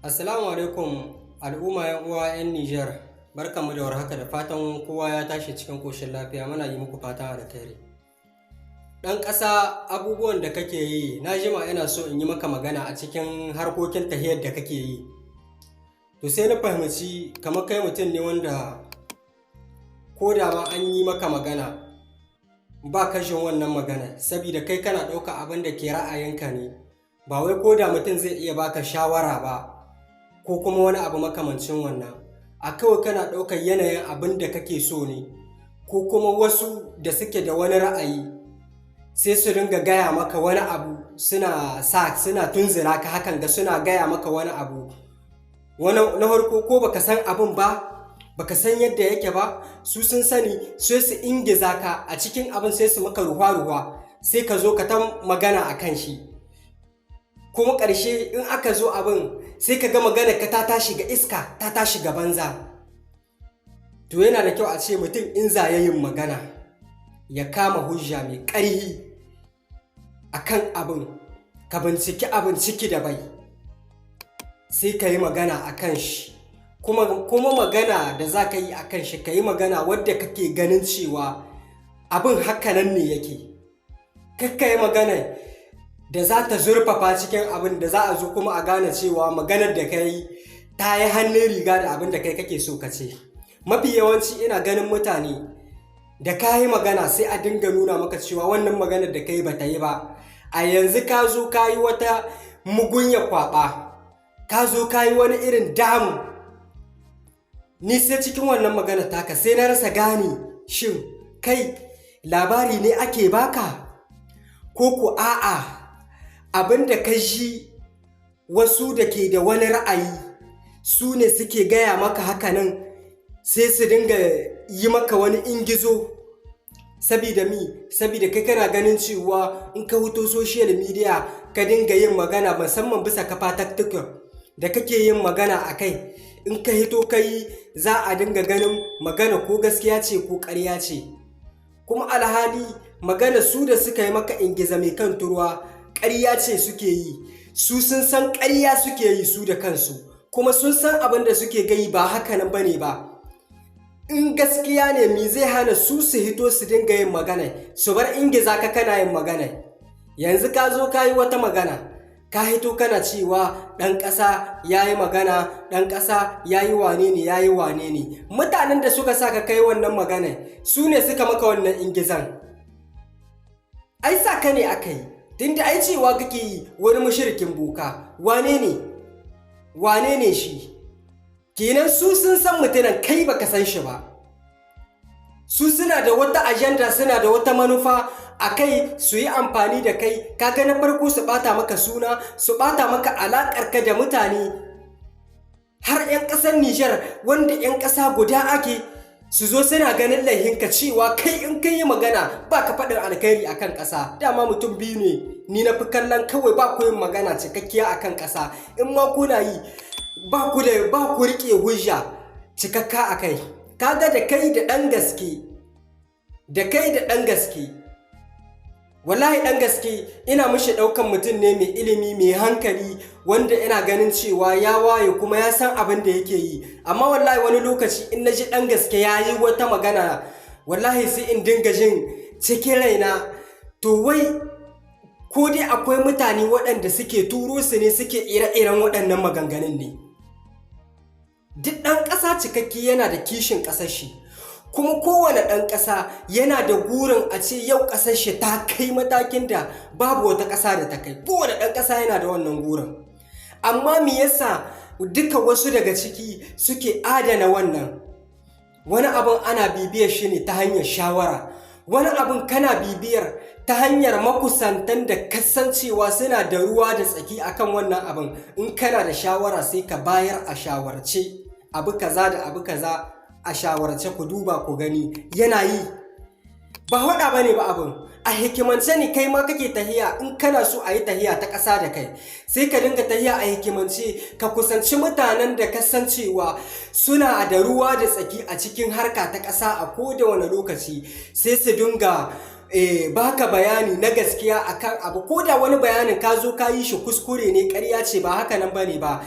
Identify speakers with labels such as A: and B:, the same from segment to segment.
A: Assalamu alaikum al'umma yan uwa yan Nijar. Barkanmu da warhaka da fatan kowa ya tashi cikin koshin lafiya. Muna yi muku fatan alkhairi. Dan ƙasa, abubuwan da kake yi na jima ina so in yi maka magana a cikin harkokin tahiyar da kake yi. To sai na fahimci kamar kai mutum ne wanda ko da ma an yi maka magana ba kashin wannan magana, saboda kai kana ɗauka abin da ke ra'ayinka ne, ba wai ko da mutum zai iya baka shawara ba ko kuma wani abu makamancin wannan. A kawai kana ɗaukar yanayin abin da kake so ne, ko kuma wasu da suke da wani ra'ayi sai su ringa gaya maka wani abu, suna tunzura ka hakan ga suna gaya maka wani abu. Na farko ko baka san abin ba, baka san yadda yake ba, su sun sani sai su ingiza ka a cikin abin, sai su maka ruwa-ruwa, sai ka zo ka ta magana a kan shi. Kuma ƙarshe in aka zo abin sai ka ga magana ka ta tashi ga iska, ta tashi ga banza. To yana da kyau a ce mutum in za ya yin magana ya kama hujja mai ƙarhi a kan abin, ka binciki abin ciki da bai, sai ka yi magana a kan shi. Kuma magana da za ka yi a kan shi, ka yi magana wadda kake ganin cewa abin hakanan ne yake. Kakka yi magana da za ta zurfafa cikin abin da za a zo kuma a gane cewa maganar da ka yi ta yi hannun riga da abin da kai kake so ka ce. Mafi yawanci ina ganin mutane da ka yi magana sai a dinga nuna maka cewa wannan maganar da ka yi ba ta yi ba. A yanzu ka zo ka yi wata mugunya kwaɓa, ka zo ka yi wani irin damu. Ni sai cikin wannan magana taka sai na rasa gane, shin kai labari ne ake baka ko ku a'a abin da ka ji wasu da ke da wani ra'ayi su ne suke gaya maka hakanan, sai su dinga yi maka wani ingizo. Sabida kai kana ganin cewa in ka huto social media ka dinga yin magana, musamman bisa kafa TikTok da kake yin magana a kai, in ka hito ka yi za a dinga ganin magana ko gaskiya ce ko ƙarya ce. Kuma alhali magana su da suka yi maka ingiza mai kan turwa ƙarya ce suke yi. Su sun san ƙarya suke yi su da kansu, kuma sun san abin da suke gai ba hakanan ba ne ba. In gaskiya ne, me zai hana su hito su dinga yin magana, su bar ingiza ka kana yin magana? Yanzu ka zo ka yi wata magana, ka hito kana cewa ɗan ƙasa ya yi magana, ɗan ƙasa ya yi wane ne, ya yi wane ne. Mutanen da suka sa ka kai wannan magana su ne suka maka wannan ingizan. Ai sa ka ne aka yi, tunda ai cewa kake yi wani mushrikin boka. Wane ne shi? Kenan su sun san mutumin kai baka san shi ba. Su suna da wata ajanda, suna da wata manufa a kai, su yi amfani da kai. Kaga na farko su ɓata maka suna, su ɓata maka alaƙarka da mutane. Har 'yan ƙasar Nijar wanda 'yan ƙasa guda ake, su zo suna ganin laihinka cewa kai in kai yi magana ba ka faɗin alkhairi a kan ƙasa. Dama mutum biyu ne ni na fi kallon kawai ba ku yin magana cikakkiya a kan ƙasa. In ma kuna yi ba ku riƙe hujja cikakka a kai. Kaga da kai da ɗan gaske, wallahi ɗan gaske ina mishi ɗaukan mutum ne mai ilimi, mai hankali, wanda ina ganin cewa ya waye kuma ya san abin da yake yi. Amma wallahi wani lokaci in na ji ɗan gaske ya yi wata magana, wallahi sai in dinga jin cikin raina, to wai ko dai akwai mutane waɗanda suke turo su ne suke ire-iren waɗannan maganganun ne. Duk ɗan ƙasa cikakki yana da kishin ƙasar shi, kuma kowane ɗan ƙasa yana da gurin a ce yau ƙasar shi ta kai matakin da babu wata ƙasa da ta kai. Kowane ɗan ƙasa yana da wannan gurin. Amma me yasa duka wasu daga ciki suke adana wannan? Wani abin ana bibiyar shi ne ta hanyar shawara, wani abin kana bibiyar ta hanyar makusantan da kasancewa suna da ruwa da tsaki akan wannan abin. In kana da shawara sai ka bayar a shawarce, abu kaza da abu kaza a shawarce ku duba ku gani yana yi. Ba haɗa ba ne ba abin, a hikimance ne kai ma kake tahiya. In kana so a yi tahiya ta ƙasa da kai, sai ka dinga tahiya a hikimance, ka kusanci mutanen da kasancewa suna da ruwa da tsaki a cikin harka ta ƙasa a koda wani lokaci, sai su dinga baka bayani na gaskiya akan abu. Ko da wani bayanin ka zo ka yi shi kuskure ne, ƙarya ce, ba haka nan bane ba,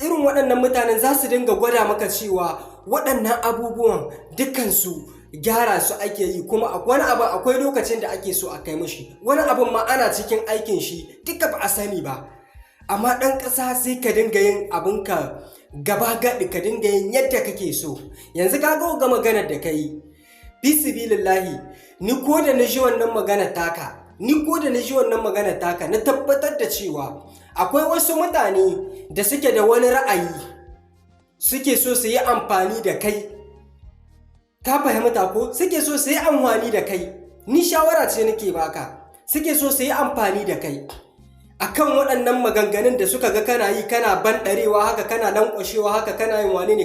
A: irin waɗannan mutanen za su dinga gwada maka cewa waɗannan abubuwan dukansu gyara su ake yi, kuma wani abin akwai lokacin da ake so a kai mashi, wani abin ma ana cikin aikin shi duka ba a sani ba. Amma ɗan ƙasa sai ka dinga yin abinka gaba gaɗi, ka dinga yin yadda kake so. Yanzu ka ga maganar da ka yi, bisibilillahi, ni ko da na ji wannan maganar taka na tabbatar da cewa akwai wasu mutane da suke da wani ra'ayi suke so su yi amfani da kai. Ka fahimta ko? Suke so su yi amfani da kai, ni shawara ce nake baka, suke so su yi amfani da kai akan waɗannan maganganun da suka ga kana yi, kana banɗarewa haka, kana lankwashewa haka, kana yin wane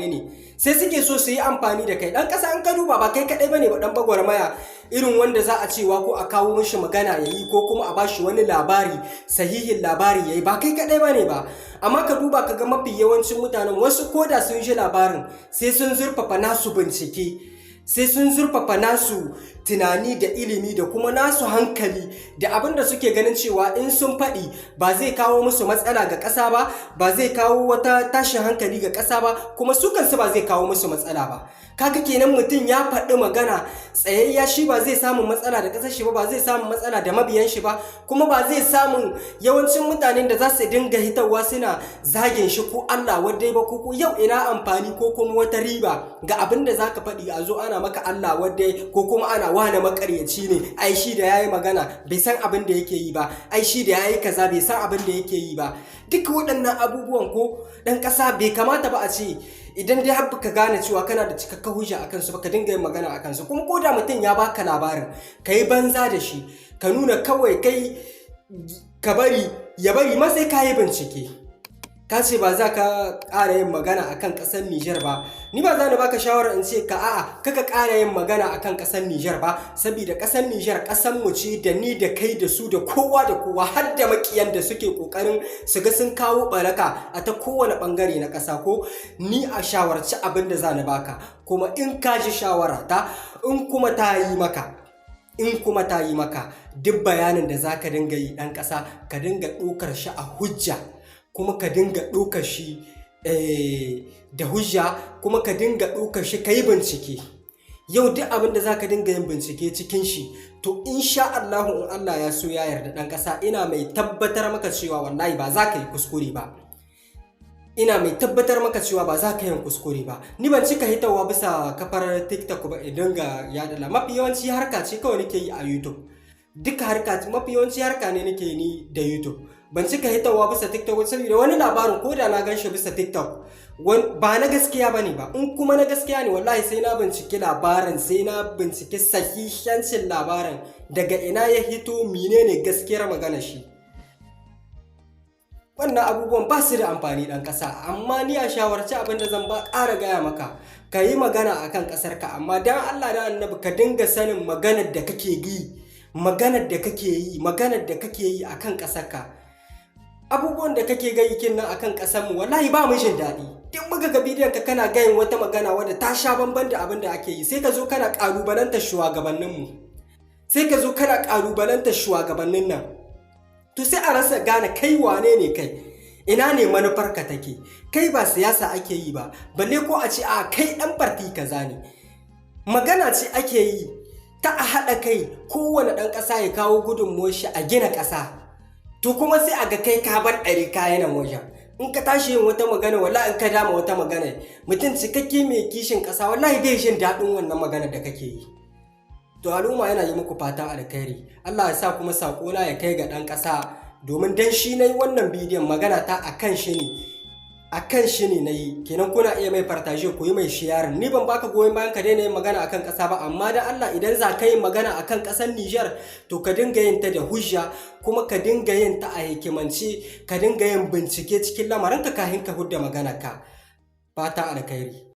A: ne, sai suke so su yi amfani da kai. Ɗan ƙasa an ka duba ba kai kaɗai bane ba ɗan bagwarmaya irin wanda za a cewa ko a kawo mishi magana ya yi, ko kuma a bashi wani labari, sahihin labari ya yi, ba kai kaɗai bane ba. Amma ka duba ka ga mafi yawancin mutanen, wasu koda sun ji labarin sai sun zurfafa nasu bincike, sai sun zurfafa nasu tunani da ilimi da kuma nasu hankali da abin da suke ganin cewa in sun faɗi ba zai kawo musu matsala ga ƙasa ba, ba zai kawo wata tashin hankali ga ƙasa ba, kuma su kansu ba zai kawo musu matsala ba. Kaga kenan mutum ya faɗi magana tsayayya, shi ba zai samu matsala da ƙasar shi ba zai samu matsala da mabiyan shi ba, kuma ba zai samu yawancin mutanen da za su dinga hitarwa suna zagin shi ko Allah wadai ba, ko yau ina amfani ko kuma wata riba ga abin da zaka faɗi a zo ana maka Allah wadai, ko kuma ana wane makaryaci ne, ai shi da yayi magana bai san abin da yake yi ba, ai shi da yayi kaza bai san abin da yake yi ba. Duka waɗannan abubuwan ko ɗan ƙasa bai kamata ba a ce idan dai har ka gane cewa kana da cikakken hujja akan su ba ka dinga yin magana akan su. Kuma ko da mutum ya baka labarin, ka yi banza da shi, ka nuna kawai kai ka bari ya bari ma sai ka yi bincike. Ka ce ba za ka ƙara yin magana akan ƙasar Nijar ba, ni ba za ni baka shawara in ce ka a'a kaka ƙara yin magana akan ƙasar Nijar ba, saboda ƙasar Nijar ƙasar mu ce, da ni da kai da su da kowa har da makiyan da suke ƙoƙarin su ga sun kawo baraka a ta kowane ɓangare na ƙasa ko. Ni a shawarci abin da za ni baka, kuma in ka ji shawara ta, in kuma ta yi maka duk bayanin da za ka dinga yi ɗan ƙasa ka dinga ɗaukar shi a hujja, kuma ka dinga ɗaukar shi da hujja, kuma ka dinga ɗaukar shi ka yi bincike. Yau duk abin da za ka dinga yin bincike cikin shi, to insha Allahu in Allah ya so ya yarda ɗan ƙasa, ina mai tabbatar maka cewa wallahi ba za ka yi kuskure ba. Ni ban cika hitawa bisa kafar TikTok ba idan ga yaɗa, mafi yawanci harka ce kawai nake yi a YouTube. Duka mafi yawanci harka ne nake ni da YouTube. Ban cika hitawa bisa TikTok saboda wani labarin ko da na gan shi bisa TikTok ba na gaskiya bane ba. In kuma na gaskiya ne wallahi sai na binciki labarin, sai na binciki sahihancin labarin, daga ina ya hito, menene gaskiyar magana shi. Wannan abubuwan ba su da amfani ɗan ƙasa, amma ni a shawarci abin da zan ƙara gaya maka, ka yi magana akan ƙasarka, amma dan Allah da Annabi ka dinga sanin maganar da kake yi akan ƙasarka. Abubuwan da kake gayyakin nan akan ƙasarmu wallahi ba mu jin daɗi. Duk muka ga bidiyon ka kana gayin wata magana wadda ta sha bamban da abin da ake yi, sai ka zo kana ƙalubalantar shugabannin nan. To sai a rasa gane kai wane ne kai, ina ne manufarka take. Kai ba siyasa ake yi ba, balle ko a ce a kai ɗan farti kaza ne. Magana ce ake yi ta a haɗa kai, kowane ɗan ƙasa ya kawo gudunmuwar shi a gina ƙasa. To kuma sai a ga kai ka bar ɗari kayan wajen. In ka tashi yin wata magana, wallahi in ka dama wata magana, mutum cikakke mai kishin ƙasa wallahi bai jin daɗin wannan magana da kake yi. To al'umma yana yi muku fatan alkhairi. Allah ya sa kuma saƙona ya kai ga ɗan ƙasa, domin dan shi na yi wannan bidiyon, magana ta akan shi ne na yi. Kenan kuna iya mai fartaje, ku yi mai sharing. Ni ban baka goyon bayan ka daina yin magana akan ƙasa ba, amma dan Allah idan za ka yi magana akan ƙasar Nijar, to ka dinga yin ta da hujja, kuma ka dinga yin ta a hikimance, ka dinga yin bincike cikin lamarinka kafin ka hudda maganarka. Fata alkhairi.